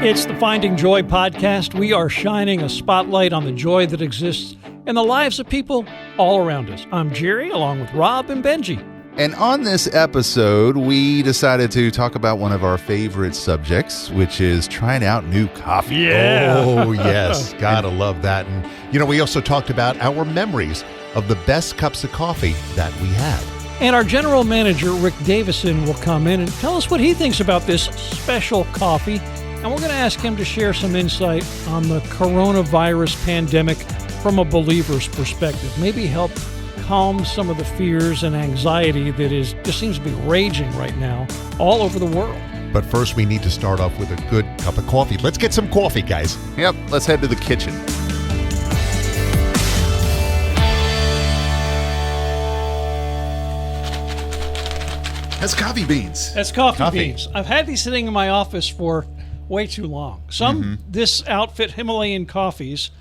It's the Finding Joy podcast. We are shining a spotlight on the joy that exists in the lives of people all around us. I'm Jerry, along with Rob and Benji. And on this episode, we decided to talk about one of our favorite subjects, which is trying out new coffee. Yeah. Oh, yes. Gotta love that. And, we also talked about our memories of the best cups of coffee that we had. And our general manager, Rick Davison, will come in and tell us what he thinks about this special coffee. And we're going to ask him to share some insight on the coronavirus pandemic from a believer's perspective. Maybe help calm some of the fears and anxiety that just seems to be raging right now all over the world. But first, we need to start off with a good cup of coffee. Let's get some coffee, guys. Yep, let's head to the kitchen. That's coffee beans. That's coffee beans. I've had these sitting in my office for way too long. This outfit, Himalayan Coffees,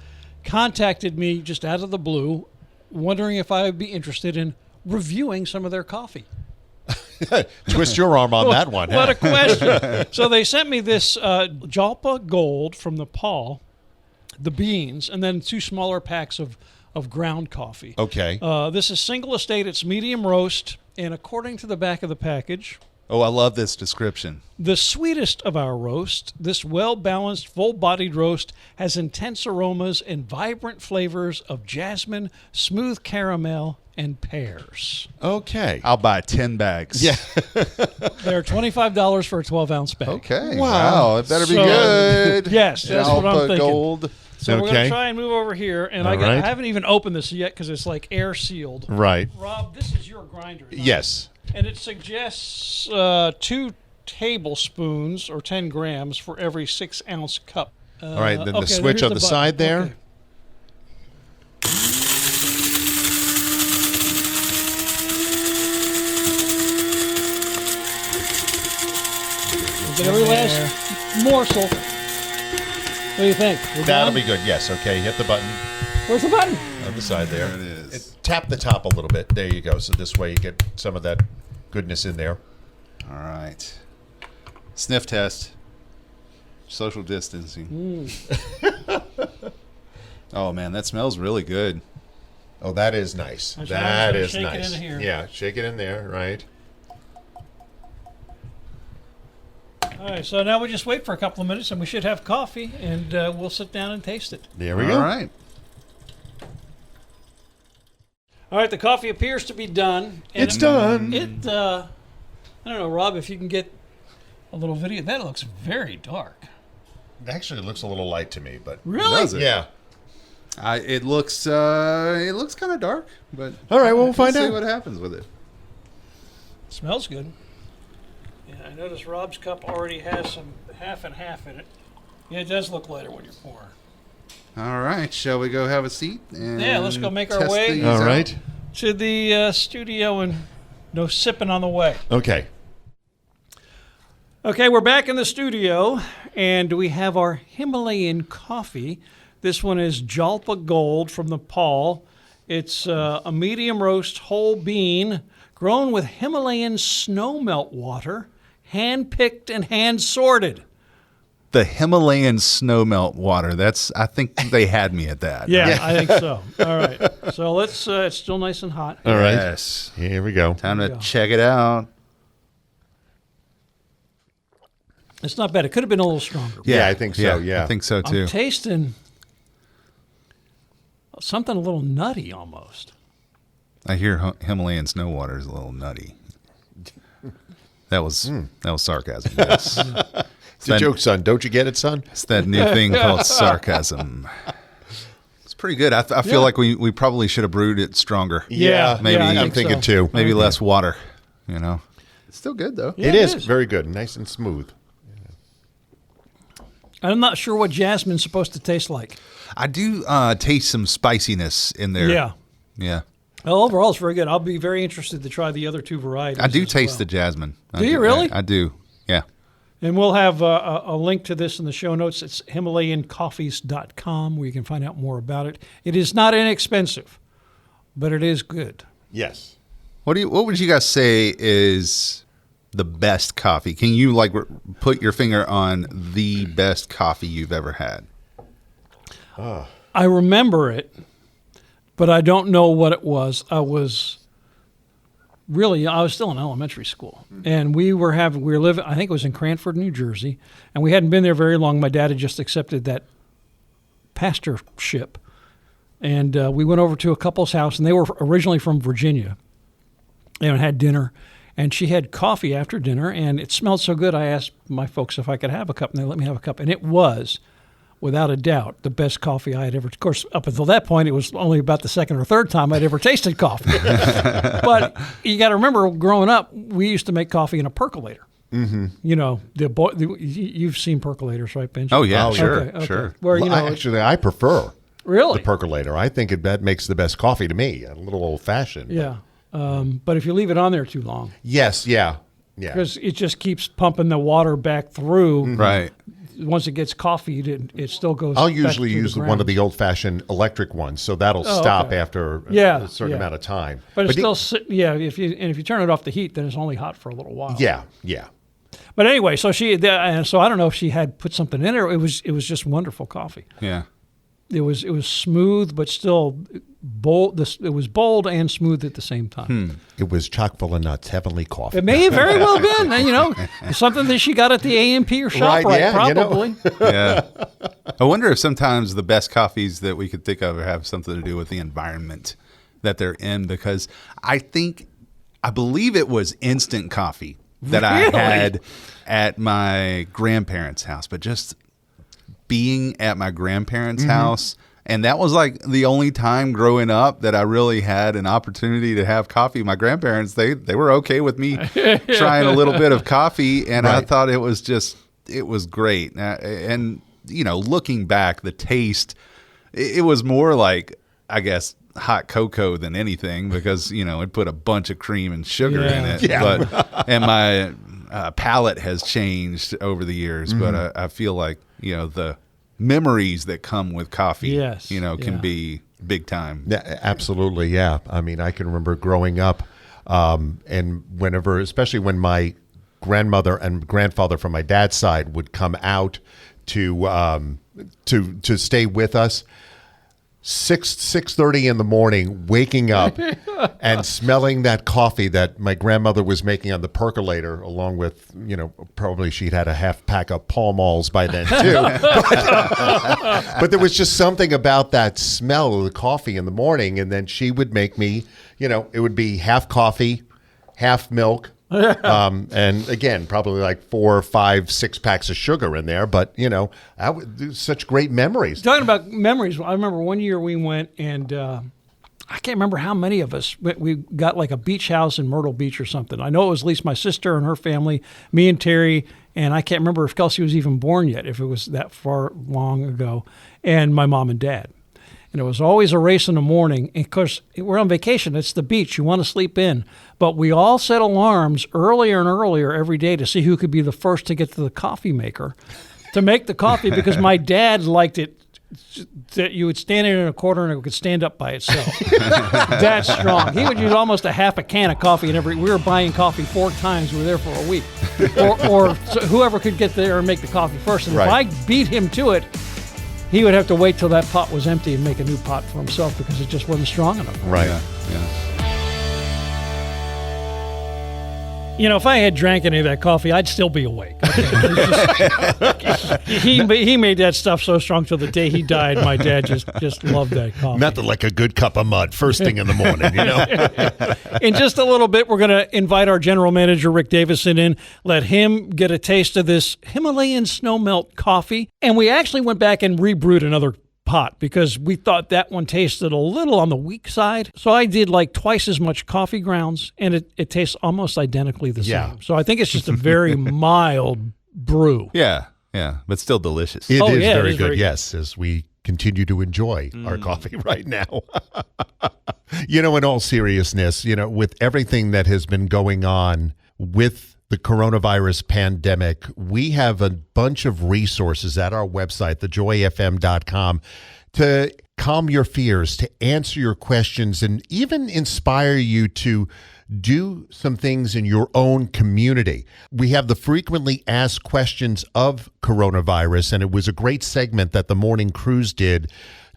contacted me just out of the blue, wondering if I would be interested in reviewing some of their coffee. Twist your arm on that one. What a question. So they sent me this Jalpa Gold from Nepal, the beans, and then 2 smaller packs of ground coffee. Okay. This is single estate. It's medium roast, and according to the back of the package, Oh, I love this description. the sweetest of our roast, this well-balanced, full-bodied roast has intense aromas and vibrant flavors of jasmine, smooth caramel, and pears. Okay. I'll buy 10 bags. Yeah. They're $25 for a 12-ounce bag. Okay. Wow. Wow. It better be So- good. Yes, that's what I'm Jalpa thinking. Gold. So we're going Okay. to try and move over here, and All I right. haven't even opened this yet because it's like air-sealed. Right. Rob, this is your grinder. right? Yes. And it suggests 2 tablespoons or 10 grams for every 6-ounce cup. All right. Then okay, the switch here's on the the button. side there. Okay. Get every last morsel. What do you think? We're That'll done? be good. Yes. Okay. Hit the button Where's the button? on the side there. There it is. Tap the top a little bit. There you go. So this way you get some of that goodness in there. All right. Sniff test. Social distancing. Oh, man, that smells really good. Oh, that is nice. That's right. That I'm is just gonna shake it nice. in here. Yeah, shake it in there, right? All right, so now we just wait for a couple of minutes, and we should have coffee, and we'll sit down and taste it. There we All go. right. All right, the coffee appears to be done. And It's done. I don't know, Rob, if you can get a little video. That looks very dark. Actually, it looks a little light to me, but Really? Does it? yeah. It looks kind of dark, but All right, well, we'll find see out. what happens with it. Smells good. Yeah, I notice Rob's cup already has some half and half in it. Yeah, it does look lighter when you're pouring. All right, shall we go have a seat? And Yeah, let's go make our test way. these All out? right. To the studio, and no sipping on the way. Okay. Okay, we're back in the studio, and we have our Himalayan coffee. This one is Jalpa Gold from Nepal. It's a medium roast whole bean grown with Himalayan snow melt water, hand-picked and hand-sorted. The Himalayan snow melt water. I think they had me at that. Yeah, I think so. All right. So let's, it's still nice and hot. All right. Yes. Here we go. Time There to we go. check it out. It's not bad. It could have been a little stronger. Yeah, I think so, yeah. I think so too. I'm tasting something a little nutty almost. I hear Himalayan snow water is a little nutty. That was sarcasm. Yes. It's a joke, son. Don't you get it, son? It's that new thing called sarcasm. It's pretty good. I feel Yeah. like we probably should have brewed it stronger. Yeah, maybe I I'm think thinking so. too. Maybe less water. It's still good though. Yeah, it it is is. very good, nice and smooth. I'm not sure what jasmine's supposed to taste like. I do taste some spiciness in there. Yeah. Yeah. Well, overall, it's very good. I'll be very interested to try the other 2 varieties. I do as taste well. the jasmine. Do you really? I do. Yeah. And we'll have a link to this in the show notes. It's HimalayanCoffees.com where you can find out more about it. It is not inexpensive, but it is good. Yes. What would you guys say is the best coffee? Can you like put your finger on the best coffee you've ever had? I remember it, but I don't know what it was. I was still in elementary school, and we were living, I think it was in Cranford, New Jersey, and we hadn't been there very long. My dad had just accepted that pastorship, and we went over to a couple's house, and they were originally from Virginia, and had dinner, and she had coffee after dinner, and it smelled so good, I asked my folks if I could have a cup, and they let me have a cup, and it was, without a doubt, the best coffee I had ever. Of course, up until that point, it was only about the second or third time I'd ever tasted coffee. But you got to remember, growing up, we used to make coffee in a percolator. Mm-hmm. You know, you've seen percolators, right, Benji? Oh yeah, sure, Okay. sure. Where Actually, I prefer really the percolator. I think that makes the best coffee to me. A little old fashioned. Yeah, but if you leave it on there too long, yes, yeah, because it just keeps pumping the water back through. Mm-hmm. Right. Once it gets coffeed, it still goes. I'll back usually through use the one of grounds. the old-fashioned electric ones, so that'll stop after a certain amount of time. But it's still, if you turn it off the heat, then it's only hot for a little while. Yeah. But anyway, so I don't know if she had put something in it. It was just wonderful coffee. Yeah. It was smooth, but still bold. It was bold and smooth at the same time. It was chock full of nuts, heavenly coffee. It may have very well been, something that she got at the A&P or ShopRite, probably. Yeah. I wonder if sometimes the best coffees that we could think of have something to do with the environment that they're in, because I believe it was instant coffee that I had at my grandparents' house, but just being at my grandparents' house, and that was like the only time growing up that I really had an opportunity to have coffee. My grandparents, they were okay with me trying a little bit of coffee, and I thought it was great. And looking back, the taste, it was more like, I guess, hot cocoa than anything, because it put a bunch of cream and sugar in it. Yeah. But and my palate has changed over the years, but I feel like the memories that come with coffee, can be big time. Yeah, absolutely. Yeah. I mean, I can remember growing up, and whenever, especially when my grandmother and grandfather from my dad's side would come out to stay with us. 6:30 in the morning, waking up and smelling that coffee that my grandmother was making on the percolator, along with, probably she'd had a half pack of Pall Malls by then too. But there was just something about that smell of the coffee in the morning, and then she would make me, it would be half coffee, half milk. And again, probably like 4, 5, 6 packs of sugar in there, but such great memories. Talking about memories, I remember one year we went, and I can't remember how many of us. We got like a beach house in Myrtle Beach or something. I know it was at least my sister and her family, me and Terry, and I can't remember if Kelsey was even born yet, if it was that far long ago, and my mom and dad. And it was always a race in the morning. And of course, we're on vacation. It's the beach. You want to sleep in. But we all set alarms earlier and earlier every day to see who could be the first to get to the coffee maker to make the coffee, because my dad liked it that you would stand it in a corner and it could stand up by itself. That's strong. He would use almost a half a can of coffee, and we were buying coffee 4 times. We were there for a week. or whoever could get there and make the coffee first. And if I beat him to it, he would have to wait till that pot was empty and make a new pot for himself, because it just wasn't strong enough. Right. Yeah. If I had drank any of that coffee, I'd still be awake. He made that stuff so strong till the day he died. My dad just loved that coffee. Nothing like a good cup of mud first thing in the morning, In just a little bit, we're going to invite our general manager, Rick Davison, in, let him get a taste of this Himalayan snowmelt coffee. And we actually went back and rebrewed another pot, because we thought that one tasted a little on the weak side. So I did like twice as much coffee grounds, and it tastes almost identically the same. So I think it's just a very mild brew. Yeah, but still delicious. It is very good, yes, as we continue to enjoy our coffee right now. In all seriousness, with everything that has been going on with the coronavirus pandemic, we have a bunch of resources at our website, thejoyfm.com, to calm your fears, to answer your questions, and even inspire you to do some things in your own community. We have the frequently asked questions of coronavirus, and it was a great segment that the Morning Cruise did.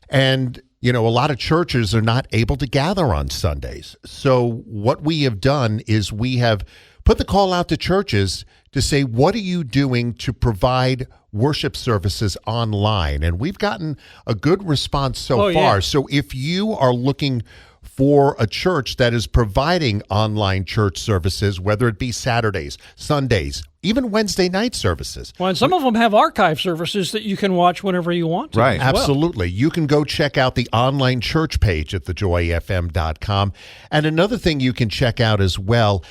And, a lot of churches are not able to gather on Sundays. So what we have done is we have put the call out to churches to say, what are you doing to provide worship services online? And we've gotten a good response so far. Yeah. So if you are looking for a church that is providing online church services, whether it be Saturdays, Sundays, even Wednesday night services. Well, and some of them have archive services that you can watch whenever you want to. Right. as well. Absolutely. You can go check out the online church page at thejoyfm.com. And another thing you can check out as well,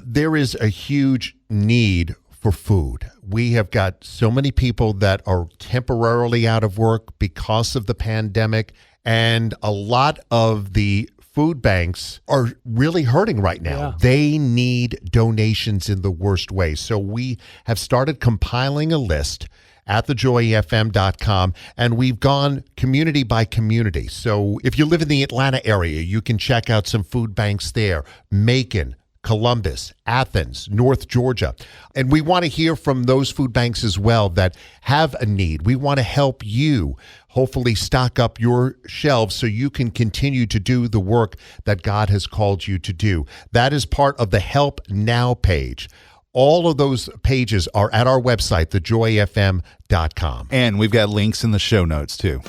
there is a huge need for food. We have got so many people that are temporarily out of work because of the pandemic, and a lot of the food banks are really hurting right now. Yeah. They need donations in the worst way. So we have started compiling a list at thejoyfm.com, and we've gone community by community. So if you live in the Atlanta area, you can check out some food banks there. Macon, Columbus, Athens, North Georgia. And we want to hear from those food banks as well that have a need. We want to help you hopefully stock up your shelves so you can continue to do the work that God has called you to do. That is part of the Help Now page. All of those pages are at our website, thejoyfm.com. And we've got links in the show notes, too.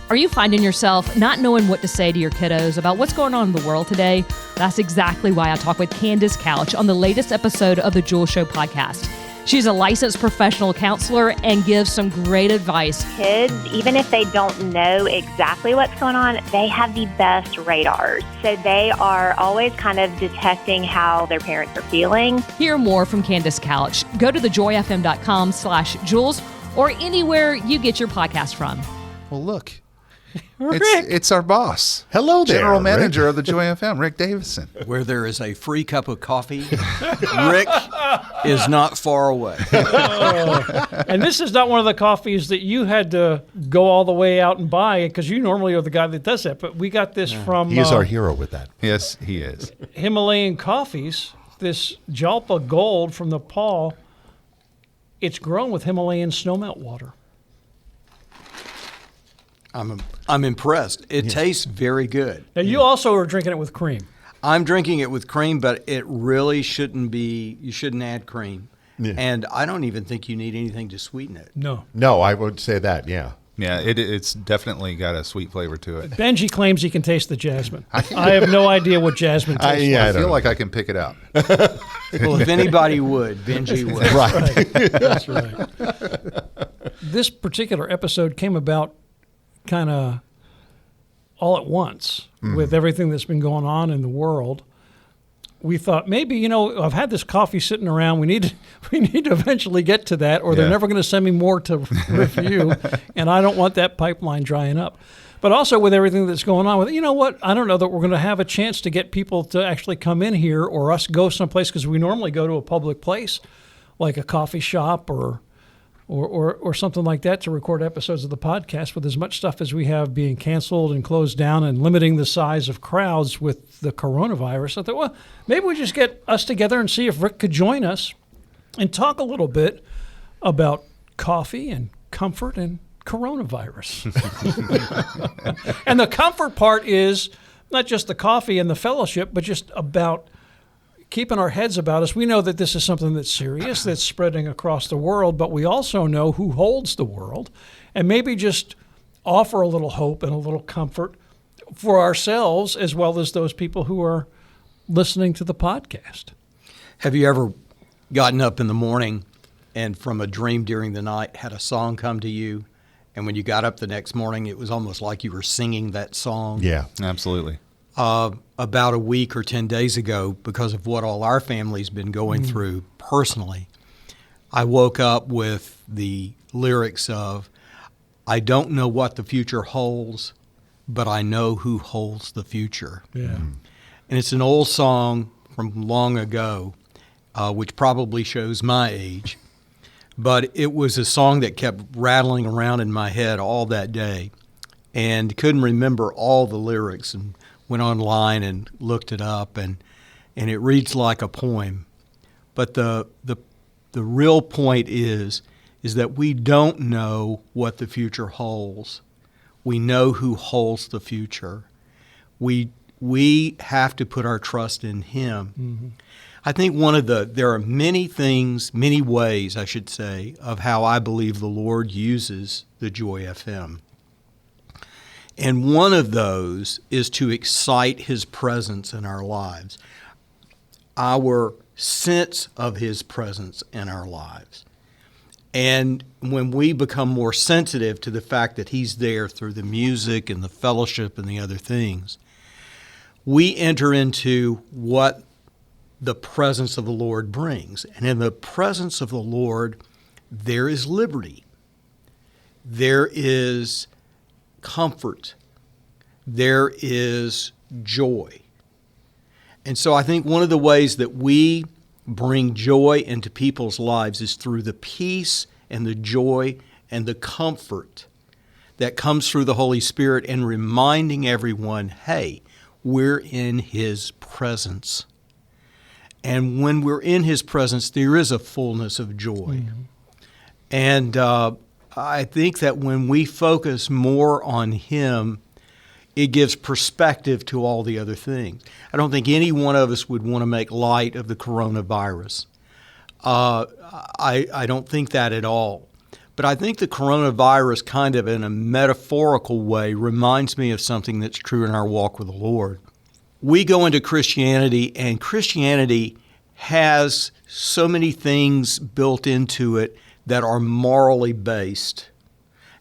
Are you finding yourself not knowing what to say to your kiddos about what's going on in the world today? That's exactly why I talk with Candace Couch on the latest episode of the Jewel Show podcast. She's a licensed professional counselor and gives some great advice. Kids, even if they don't know exactly what's going on, they have the best radars. So they are always kind of detecting how their parents are feeling. Hear more from Candace Couch. Go to thejoyfm.com/Jules or anywhere you get your podcast from. Well, look. It's our boss. Hello there, General Rick. Manager of the Joy FM, Rick Davison. Where there is a free cup of coffee, Rick is not far away. And this is not one of the coffees that you had to go all the way out and buy, because you normally are the guy that does that. But we got this from He is our hero with that. Yes, he is. Himalayan Coffees, this Jalpa Gold from Nepal. It's grown with Himalayan snowmelt water. I'm impressed. It tastes very good. Now, you also are drinking it with cream. I'm drinking it with cream, but it really shouldn't be. You shouldn't add cream. Yeah. And I don't even think you need anything to sweeten it. No. No, I would say that, yeah. Yeah, it's definitely got a sweet flavor to it. Benji claims he can taste the jasmine. I have no idea what jasmine tastes like. yeah. I I don't feel know. like I can pick it out. Well, if anybody would, Benji would. Right. That's right. This particular episode came about kind of all at once with everything that's been going on in the world. We thought maybe, I've had this coffee sitting around. We need to eventually get to that, or they're Yeah. never going to send me more to review, and I don't want that pipeline drying up. But also with everything that's going on with it, I don't know that we're going to have a chance to get people to actually come in here or us go someplace, because we normally go to a public place like a coffee shop or something like that to record episodes of the podcast. With as much stuff as we have being canceled and closed down and limiting the size of crowds with the coronavirus, I thought, well, maybe we just get us together and see if Rick could join us and talk a little bit about coffee and comfort and coronavirus. And the comfort part is not just the coffee and the fellowship, but just about keeping our heads about us. We know that this is something that's serious, that's spreading across the world, but we also know who holds the world, and maybe just offer a little hope and a little comfort for ourselves as well as those people who are listening to the podcast. Have you ever gotten up in the morning and from a dream during the night had a song come to you, and when you got up the next morning, it was almost like you were singing that song? Yeah. Absolutely. About a week or 10 days ago, because of what all our family's been going through personally, I woke up with the lyrics of, I don't know what the future holds, but I know who holds the future. Yeah. And it's an old song from long ago, which probably shows my age, but it was a song that kept rattling around in my head all that day. and couldn't remember all the lyrics, and went online and looked it up, and it reads like a poem. But the real point is that we don't know what the future holds. We know who holds the future. We have to put our trust in Him. Mm-hmm. I think there are many ways, I should say, of how I believe the Lord uses the Joy FM. And one of those is to excite His presence in our lives, our sense of His presence in our lives. And when we become more sensitive to the fact that He's there through the music and the fellowship and the other things, we enter into what the presence of the Lord brings. And in the presence of the Lord, there is liberty. There is comfort. There is joy. And so I think one of the ways that we bring joy into people's lives is through the peace and the joy and the comfort that comes through the Holy Spirit, and reminding everyone, hey, we're in His presence. And when we're in His presence, there is a fullness of joy. Mm-hmm. And I think that when we focus more on Him, it gives perspective to all the other things. I don't think any one of us would want to make light of the coronavirus. I don't think that at all. But I think the coronavirus, kind of in a metaphorical way, reminds me of something that's true in our walk with the Lord. We go into Christianity, and Christianity has so many things built into it that are morally based.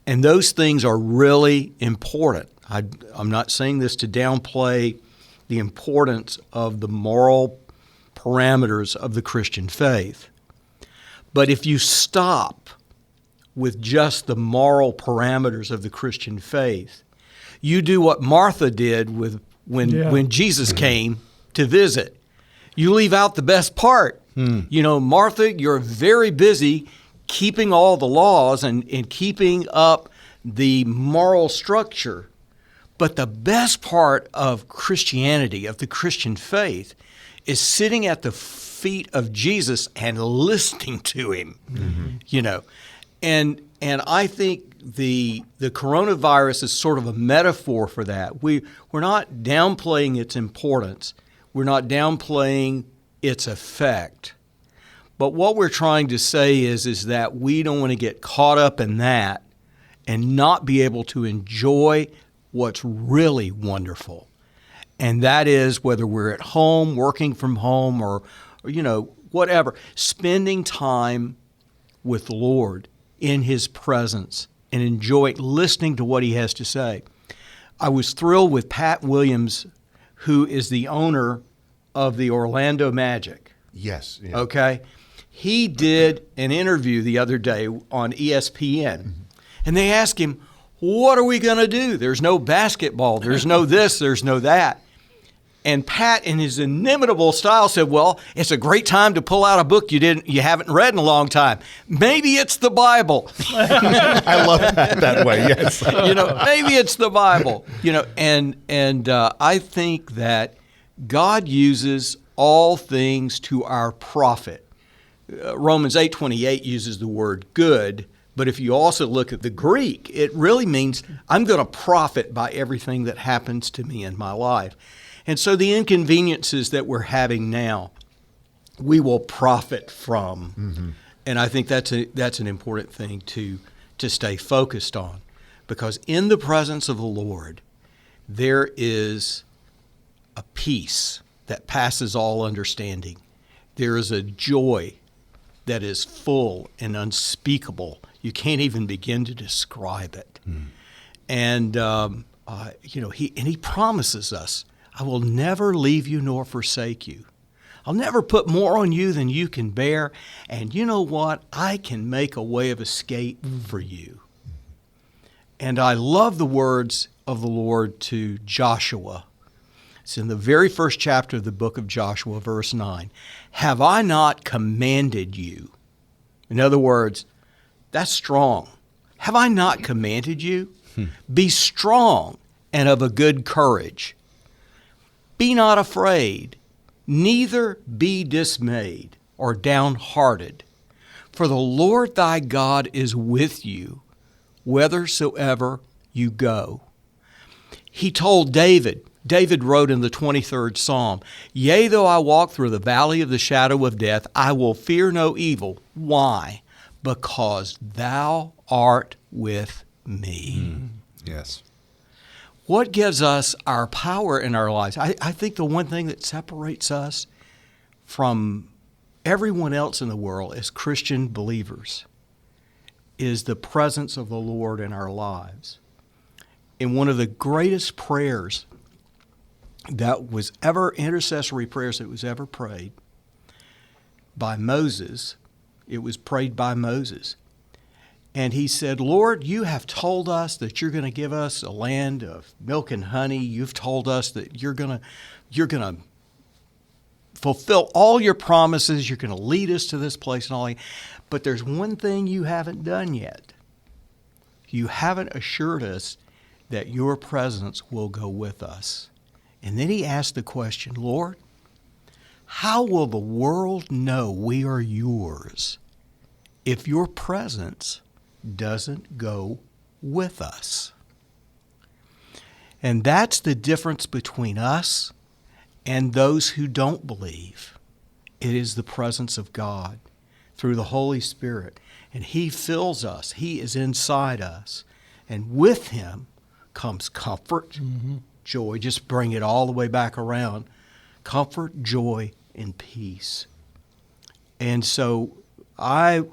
And those things are really important. I'm not saying this to downplay the importance of the moral parameters of the Christian faith. But if you stop with just the moral parameters of the Christian faith, you do what Martha did when Jesus came to visit. You leave out the best part. You know, Martha, you're very busy keeping all the laws and keeping up the moral structure. But the best part of Christianity, of the Christian faith, is sitting at the feet of Jesus and listening to Him. Mm-hmm. You know, and I think the coronavirus is sort of a metaphor for that. We're not downplaying its importance. We're not downplaying its effect. But what we're trying to say is that we don't want to get caught up in that and not be able to enjoy what's really wonderful. And that is, whether we're at home, working from home, or you know, whatever, spending time with the Lord in His presence and enjoy listening to what He has to say. I was thrilled with Pat Williams, who is the owner of the Orlando Magic. Yes. Yeah. Okay? He did an interview the other day on ESPN, mm-hmm. and they asked him, what are we going to do? There's no basketball. There's no this. There's no that. And Pat, in his inimitable style, said, well, it's a great time to pull out a book you haven't read in a long time. Maybe it's the Bible. I love that way, yes. You know, maybe it's the Bible. You know, and I think that God uses all things to our profit. Romans 8:28 uses the word good, but if you also look at the Greek, it really means I'm going to profit by everything that happens to me in my life. And so the inconveniences that we're having now, we will profit from. Mm-hmm. And I think that's an important thing to stay focused on, because in the presence of the Lord, there is a peace that passes all understanding. There is a joy that is full and unspeakable. You can't even begin to describe it. Mm. And He promises us, I will never leave you nor forsake you. I'll never put more on you than you can bear. And you know what? I can make a way of escape for you. And I love the words of the Lord to Joshua. It's in the very first chapter of the book of Joshua, verse 9. Have I not commanded you? In other words, that's strong. Have I not commanded you? Be strong and of a good courage. Be not afraid, neither be dismayed or downhearted. For the Lord thy God is with you, whithersoever you go. He told David wrote in the 23rd Psalm, Yea, though I walk through the valley of the shadow of death, I will fear no evil. Why? Because thou art with me. Yes. What gives us our power in our lives? I think the one thing that separates us from everyone else in the world as Christian believers is the presence of the Lord in our lives. And one of the greatest prayers that was ever, intercessory prayers that was ever prayed by Moses, it was prayed by Moses. And he said, Lord, you have told us that you're going to give us a land of milk and honey. You've told us that you're going to fulfill all your promises. You're going to lead us to this place and all that. But there's one thing you haven't done yet. You haven't assured us that your presence will go with us. And then he asked the question, Lord, how will the world know we are yours if your presence doesn't go with us? And that's the difference between us and those who don't believe. It is the presence of God through the Holy Spirit. And he fills us. He is inside us. And with him comes comfort, joy. Just bring it all the way back around. Comfort, joy, and peace. And so I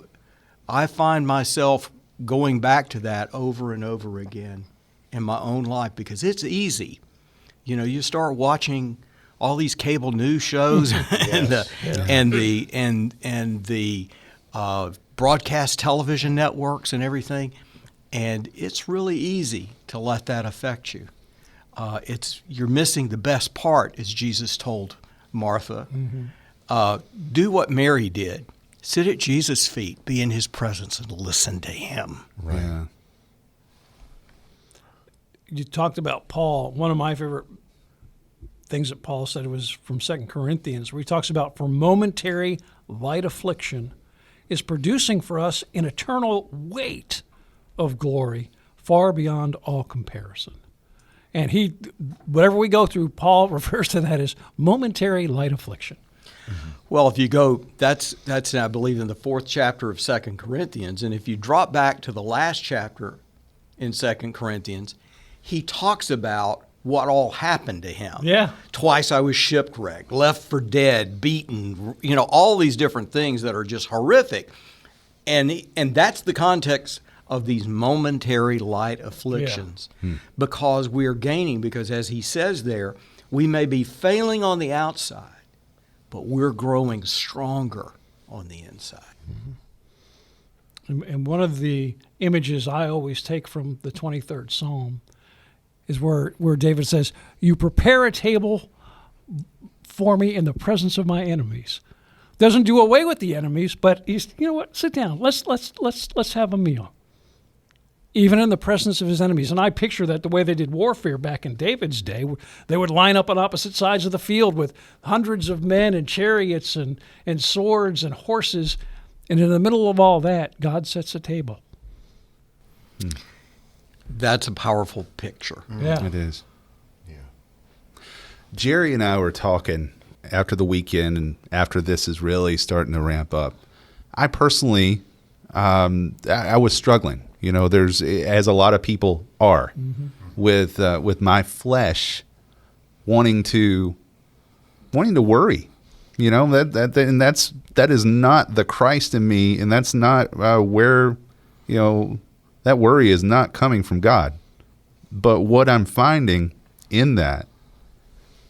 find myself going back to that over and over again in my own life because it's easy. You know, you start watching all these cable news shows and the broadcast television networks and everything, and it's really easy to let that affect you. You're missing the best part, as Jesus told Martha. Do what Mary did. Sit at Jesus' feet, be in his presence, and listen to him. Right. Yeah. You talked about Paul. One of my favorite things that Paul said was from 2 Corinthians, where he talks about for momentary light affliction is producing for us an eternal weight of glory far beyond all comparison. And whatever we go through, Paul refers to that as momentary light affliction. Well, if you go, that's I believe in the 4th chapter of 2 Corinthians, and if you drop back to the last chapter in 2 Corinthians, he talks about what all happened to him. Yeah. Twice I was shipwrecked, left for dead, beaten, all these different things that are just horrific. And that's the context of these momentary light afflictions. Because we are gaining, because as he says there, we may be failing on the outside, but we're growing stronger on the inside. And one of the images I always take from the 23rd Psalm is where David says, you prepare a table for me in the presence of my enemies. Doesn't do away with the enemies, but he's, you know what, sit down. Let's have a meal. Even in the presence of his enemies. And I picture that the way they did warfare back in David's day. They would line up on opposite sides of the field with hundreds of men and chariots and swords and horses. And in the middle of all that, God sets a table. That's a powerful picture. Yeah. It is. Yeah. Jerry and I were talking after the weekend and after this is really starting to ramp up. I personally, I was struggling. There's, as a lot of people are, with my flesh wanting to worry. That is not the Christ in me, and that's not where that worry is not coming from God. But what I'm finding in that,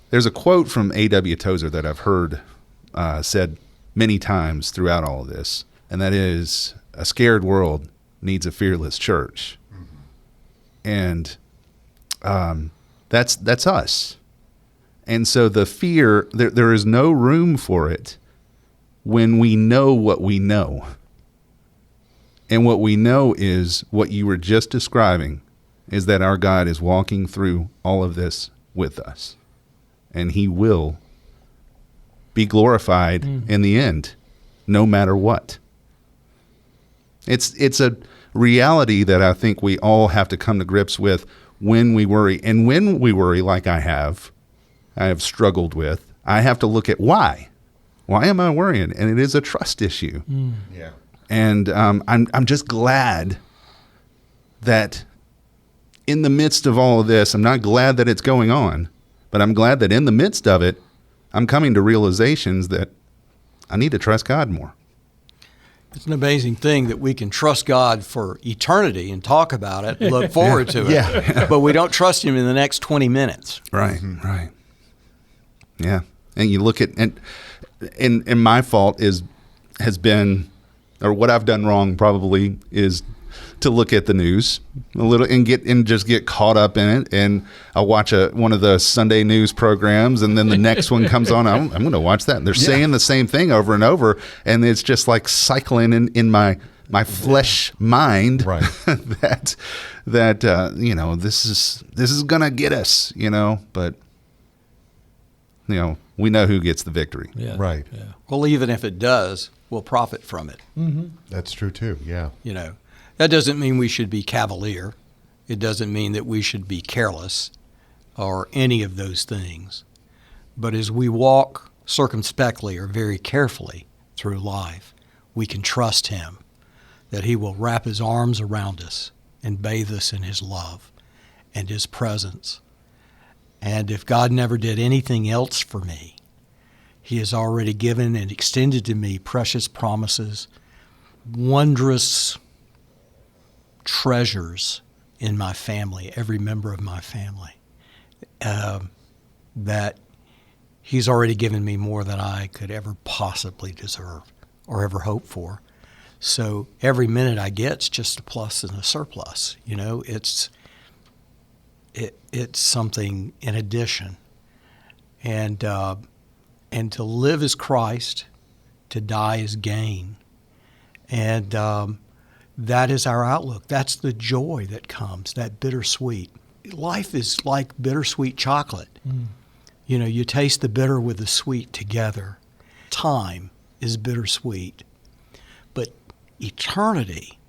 there's a quote from A.W. Tozer that I've heard said many times throughout all of this, and that is, a scared world needs a fearless church. And that's us. And so the fear, there is no room for it when we know what we know. And what we know is what you were just describing is that our God is walking through all of this with us, and he will be glorified in the end, no matter what. It's a reality that I think we all have to come to grips with when we worry. And when we worry, like I have struggled with, I have to look at why. Why am I worrying? And it is a trust issue. Yeah. And I'm just glad that in the midst of all of this, I'm not glad that it's going on, but I'm glad that in the midst of it, I'm coming to realizations that I need to trust God more. It's an amazing thing that we can trust God for eternity and talk about it and look forward to it. Yeah. But we don't trust him in the next 20 minutes. Right, right. Yeah. And you look at, and my fault has been, or what I've done wrong probably is to look at the news a little and just get caught up in it. And I'll watch one of the Sunday news programs, and then the next one comes on. I'm going to watch that. And they're saying the same thing over and over, and it's just like cycling in my flesh mind. Right. that you know, this is going to get us. You know, but you know, we know who gets the victory. Yeah. Right. Yeah. Well, even if it does, we'll profit from it. That's true too. Yeah. You know, that doesn't mean we should be cavalier. It doesn't mean that we should be careless or any of those things. But as we walk circumspectly or very carefully through life, we can trust him that he will wrap his arms around us and bathe us in his love and his presence. And if God never did anything else for me, he has already given and extended to me precious promises, wondrous treasures in my family, every member of my family, that he's already given me more than I could ever possibly deserve or ever hope for. So every minute I get's just a plus and a surplus. You know, it's something in addition. And to live as Christ, to die as gain. And that is our outlook. That's the joy that comes, that bittersweet. Life is like bittersweet chocolate. You know, you taste the bitter with the sweet together. Time is bittersweet. But eternity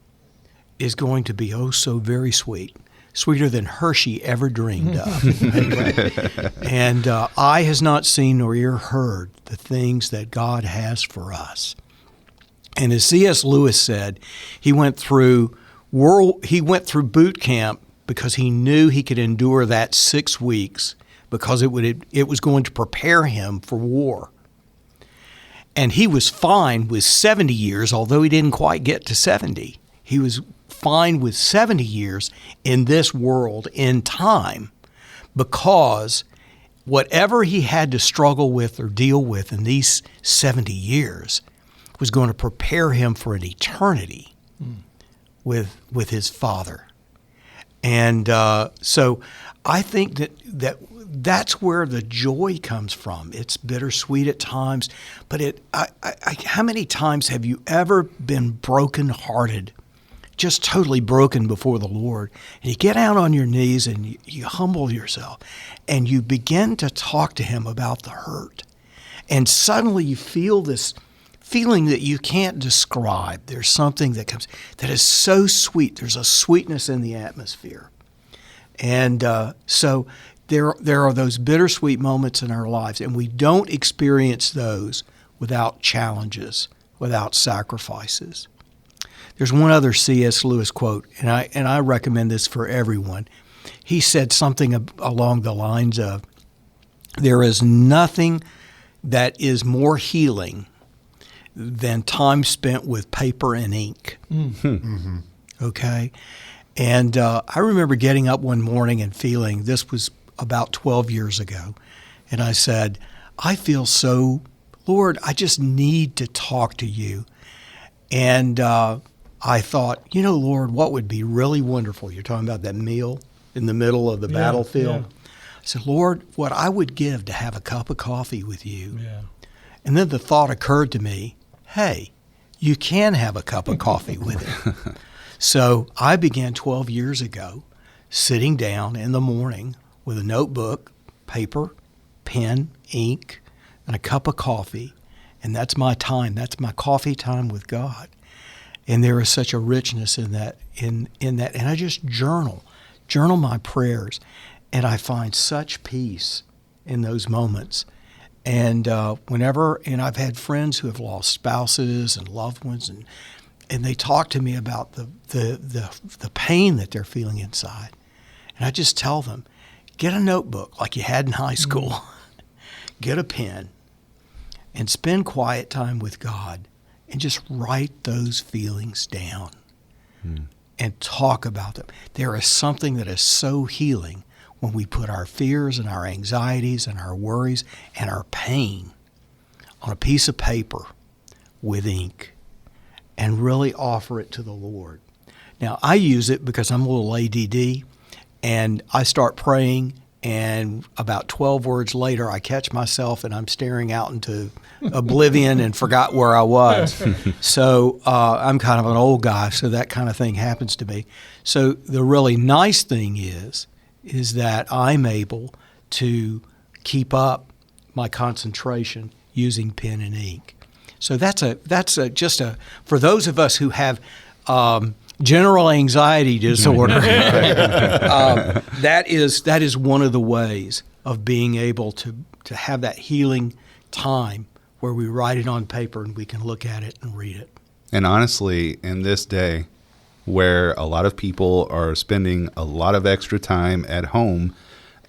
is going to be oh so very sweet. Sweeter than Hershey ever dreamed of. And eye has not seen nor ear heard the things that God has for us. And as C.S. Lewis said, he went through boot camp because he knew he could endure that 6 weeks because it was going to prepare him for war. And he was fine with 70 years, although he didn't quite get to 70. He was fine with 70 years in this world, in time, because whatever he had to struggle with or deal with in these 70 years was going to prepare him for an eternity with his Father. And so I think that's where the joy comes from. It's bittersweet at times, but how many times have you ever been brokenhearted, just totally broken before the Lord, and you get out on your knees and you humble yourself and you begin to talk to him about the hurt, and suddenly you feel this feeling that you can't describe. There's something that comes that is so sweet. There's a sweetness in the atmosphere. And so there are those bittersweet moments in our lives, and we don't experience those without challenges, without sacrifices. There's one other C.S. Lewis quote, and I recommend this for everyone. He said something along the lines of, there is nothing that is more healing than time spent with paper and ink. Mm-hmm. Okay? And I remember getting up one morning and feeling, this was about 12 years ago, and I said, I feel so, Lord, I just need to talk to you. And I thought, Lord, what would be really wonderful? You're talking about that meal in the middle of the battlefield. Yeah. I said, Lord, what I would give to have a cup of coffee with you. Yeah. And then the thought occurred to me, hey, you can have a cup of coffee with him. So I began 12 years ago sitting down in the morning with a notebook, paper, pen, ink, and a cup of coffee. And that's my time. That's my coffee time with God. And there is such a richness in that. In that, and I just journal my prayers, and I find such peace in those moments. And and I've had friends who have lost spouses and loved ones, and they talk to me about the pain that they're feeling inside. And I just tell them, get a notebook like you had in high school, get a pen, and spend quiet time with God, and just write those feelings down and talk about them. There is something that is so healing when we put our fears and our anxieties and our worries and our pain on a piece of paper with ink and really offer it to the Lord. Now, I use it because I'm a little ADD, and I start praying, and about 12 words later, I catch myself and I'm staring out into oblivion and forgot where I was. So I'm kind of an old guy, so that kind of thing happens to me. So the really nice thing is that I'm able to keep up my concentration using pen and ink. So that's just for those of us who have general anxiety disorder. That is one of the ways of being able to have that healing time where we write it on paper and we can look at it and read it. And honestly, in this day where a lot of people are spending a lot of extra time at home,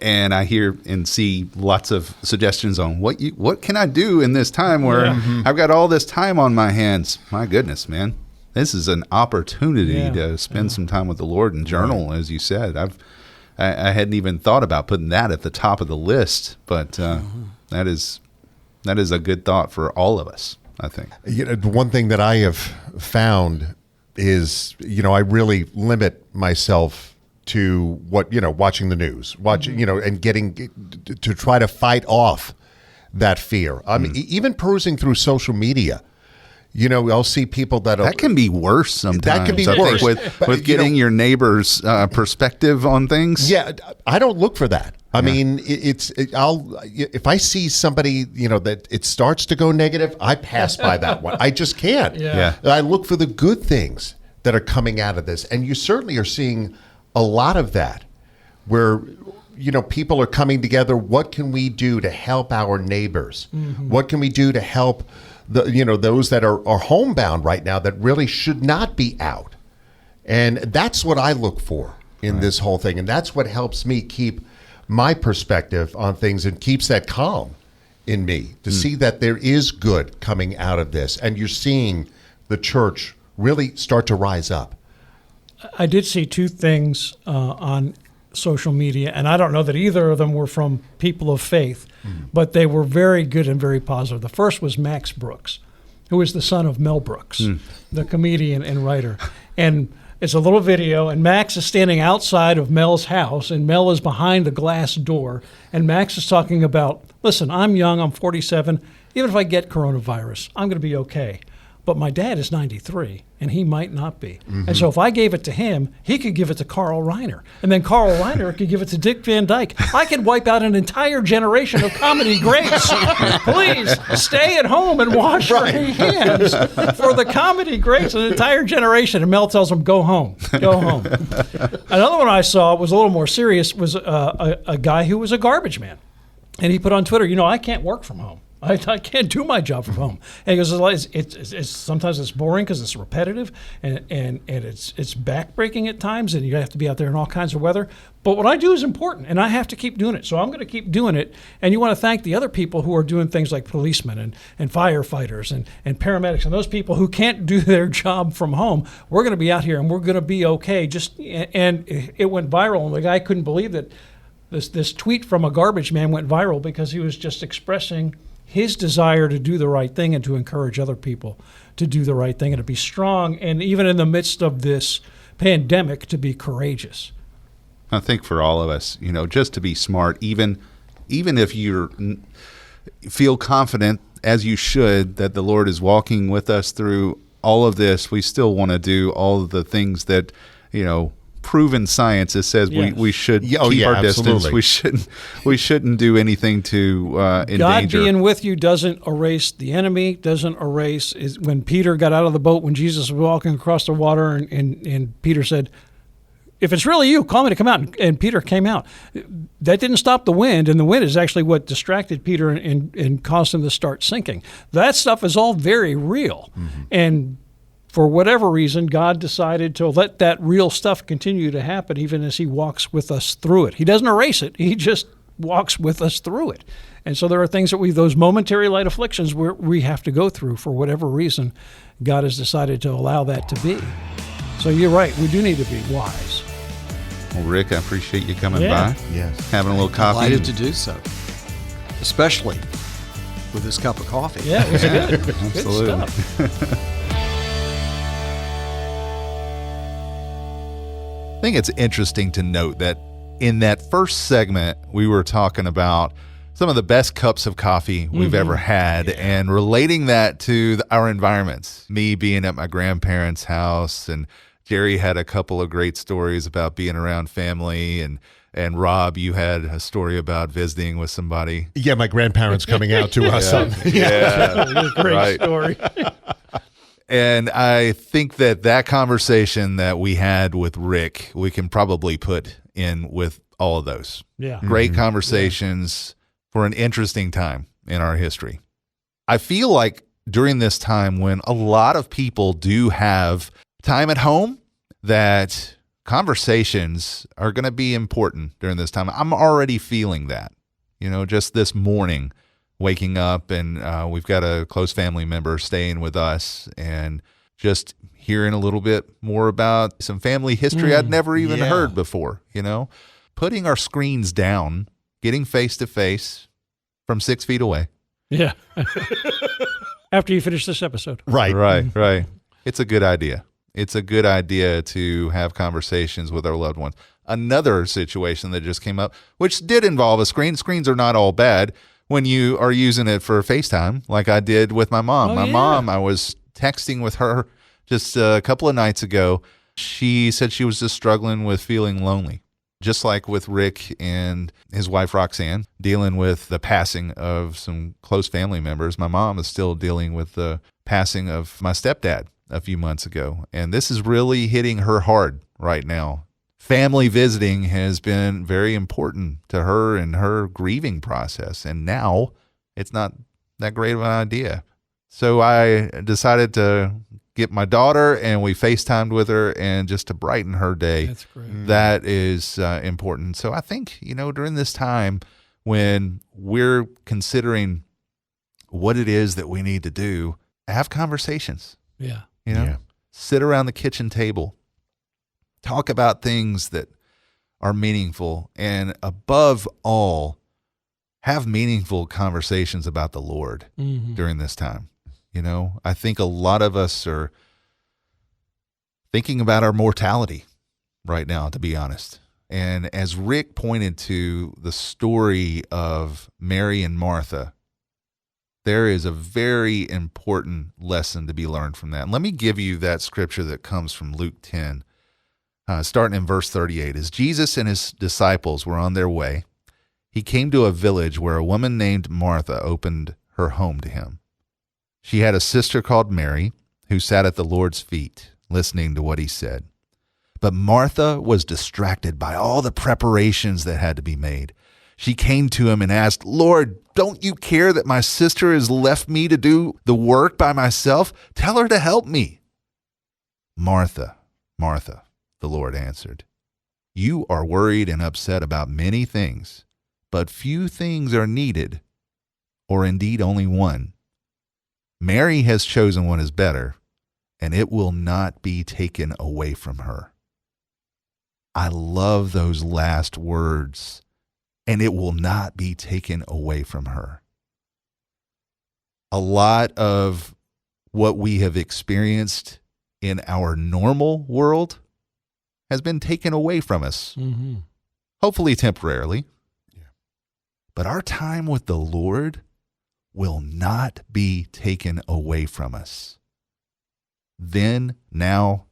and I hear and see lots of suggestions on what can I do in this time where I've got all this time on my hands. My goodness, man. This is an opportunity to spend some time with the Lord and journal, as you said. I hadn't even thought about putting that at the top of the list, but that is a good thought for all of us, I think. The one thing that I have found is, I really limit myself to watching the news, and getting to try to fight off that fear. I mean, even perusing through social media. I'll see people that can be worse sometimes. That can be worse with getting your neighbor's perspective on things. Yeah, I don't look for that. I mean, if I see somebody that it starts to go negative, I pass by that one. I just can't. Yeah. I look for the good things that are coming out of this, and you certainly are seeing a lot of that, where people are coming together. What can we do to help our neighbors? What can we do to help those that are homebound right now that really should not be out? And that's what I look for in this whole thing. And that's what helps me keep my perspective on things and keeps that calm in me to see that there is good coming out of this. And you're seeing the church really start to rise up. I did see two things on social media, and I don't know that either of them were from people of faith, but they were very good and very positive. The first was Max Brooks, who is the son of Mel Brooks, the comedian and writer. And it's a little video, and Max is standing outside of Mel's house, and Mel is behind the glass door, and Max is talking about, listen, I'm young, I'm 47. Even if I get coronavirus, I'm going to be okay. But my dad is 93, and he might not be. And so if I gave it to him, he could give it to Carl Reiner. And then Carl Reiner could give it to Dick Van Dyke. I could wipe out an entire generation of comedy greats. Please stay at home and wash your hands for the comedy greats, an entire generation. And Mel tells him, go home, go home. Another one I saw was a little more serious, was a guy who was a garbage man. And he put on Twitter, I can't work from home. I can't do my job from home. And he goes, it's sometimes it's boring because it's repetitive and it's backbreaking at times, and you have to be out there in all kinds of weather. But what I do is important, and I have to keep doing it. So I'm going to keep doing it. And you want to thank the other people who are doing things like policemen and firefighters and paramedics and those people who can't do their job from home. We're going to be out here, and we're going to be okay. And it went viral, and the guy couldn't believe that this tweet from a garbage man went viral because he was just expressing his desire to do the right thing and to encourage other people to do the right thing and to be strong, and even in the midst of this pandemic, to be courageous. I think for all of us, just to be smart, even if you feel confident, as you should, that the Lord is walking with us through all of this, we still want to do all of the things that, proven science that says Yes. we should Yeah, oh, keep yeah, our distance. absolutely. We shouldn't do anything to God endanger. being with you doesn't erase the enemy, doesn't erase when Peter got out of the boat, when Jesus was walking across the water and Peter said, if it's really you, call me to come out. And Peter came out. That didn't stop the wind, and the wind is actually what distracted Peter and caused him to start sinking. That stuff is all very real. Mm-hmm. And for whatever reason, God decided to let that real stuff continue to happen even as he walks with us through it. He doesn't erase it. He just walks with us through it. And so there are things that those momentary light afflictions we have to go through for whatever reason. God has decided to allow that to be. So you're right. We do need to be wise. Well, Rick, I appreciate you coming Yeah. by. Yes. Having a little coffee. Delighted to do so, especially with this cup of coffee. Yeah, it was good. Absolutely. Good stuff. I think it's interesting to note that in that first segment, we were talking about some of the best cups of coffee we've ever had and relating that to our environments. Me being at my grandparents' house, and Jerry had a couple of great stories about being around family, and Rob, you had a story about visiting with somebody. Yeah, my grandparents coming out to us. Yeah. Great Right. story. And I think that conversation that we had with Rick, we can probably put in with all of those. Yeah. Great conversations for an interesting time in our history. I feel like during this time when a lot of people do have time at home, that conversations are going to be important during this time. I'm already feeling that, just this morning, waking up, and we've got a close family member staying with us, and just hearing a little bit more about some family history I'd never even heard before, putting our screens down, getting face to face from 6 feet away. Yeah. After you finish this episode. Right. Right. It's a good idea. It's a good idea to have conversations with our loved ones. Another situation that just came up, which did involve a screen. Screens are not all bad when you are using it for FaceTime, like I did with my mom. Mom, I was texting with her just a couple of nights ago. She said she was just struggling with feeling lonely, just like with Rick and his wife, Roxanne, dealing with the passing of some close family members. My mom is still dealing with the passing of my stepdad a few months ago, and this is really hitting her hard right now. Family visiting has been very important to her in her grieving process, and now it's not that great of an idea. So I decided to get my daughter, and we FaceTimed with her, and just to brighten her day. That's great. That is important. So I think, during this time when we're considering what it is that we need to do, have conversations. Yeah. Sit around the kitchen table, talk about things that are meaningful, and above all, have meaningful conversations about the Lord during this time. I think a lot of us are thinking about our mortality right now, to be honest. And as Rick pointed to the story of Mary and Martha, there is a very important lesson to be learned from that. And let me give you that scripture that comes from Luke 10, starting in verse 38. As Jesus and his disciples were on their way, he came to a village where a woman named Martha opened her home to him. She had a sister called Mary who sat at the Lord's feet, listening to what he said. But Martha was distracted by all the preparations that had to be made. She came to him and asked, "Lord, don't you care that my sister has left me to do the work by myself? Tell her to help me." "Martha, Martha," the Lord answered, "you are worried and upset about many things, but few things are needed, or indeed only one. Mary has chosen what is better, and it will not be taken away from her." I love those last words. And it will not be taken away from her. A lot of what we have experienced in our normal world has been taken away from us, hopefully temporarily. Yeah. But our time with the Lord will not be taken away from us. Then, now,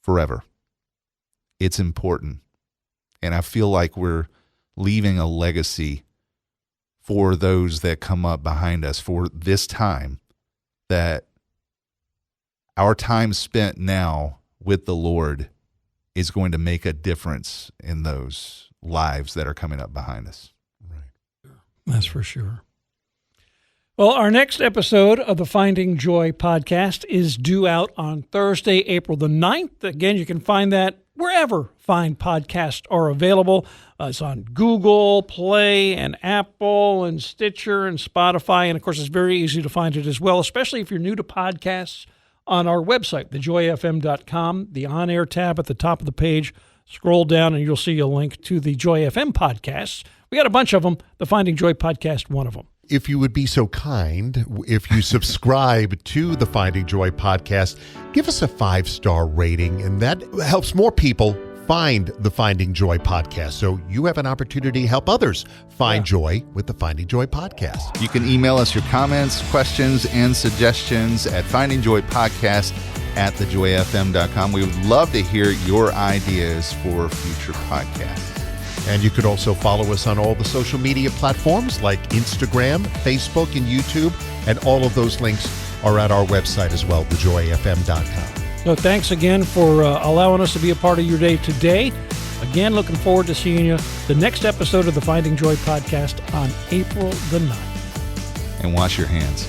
forever. it's important. And I feel like we're leaving a legacy for those that come up behind us for this time, that our time spent now with the Lord is going to make a difference in those lives that are coming up behind us. Right. That's for sure. Well, our next episode of the Finding Joy podcast is due out on Thursday, April the 9th. Again, you can find that wherever fine podcasts are available. It's on Google Play and Apple and Stitcher and Spotify. And, of course, it's very easy to find it as well, especially if you're new to podcasts, on our website, thejoyfm.com, the on-air tab at the top of the page. Scroll down and you'll see a link to the Joy FM podcasts. We got a bunch of them. The Finding Joy podcast, one of them. If you would be so kind, if you subscribe to the Finding Joy podcast, give us a 5-star rating, and that helps more people find the Finding Joy podcast. So you have an opportunity to help others find joy with the Finding Joy podcast. You can email us your comments, questions, and suggestions at findingjoypodcast@thejoyfm.com. We would love to hear your ideas for future podcasts. And you could also follow us on all the social media platforms like Instagram, Facebook, and YouTube. And all of those links are at our website as well, thejoyfm.com. So thanks again for allowing us to be a part of your day today. Again, looking forward to seeing you the next episode of the Finding Joy podcast on April the 9th. And wash your hands.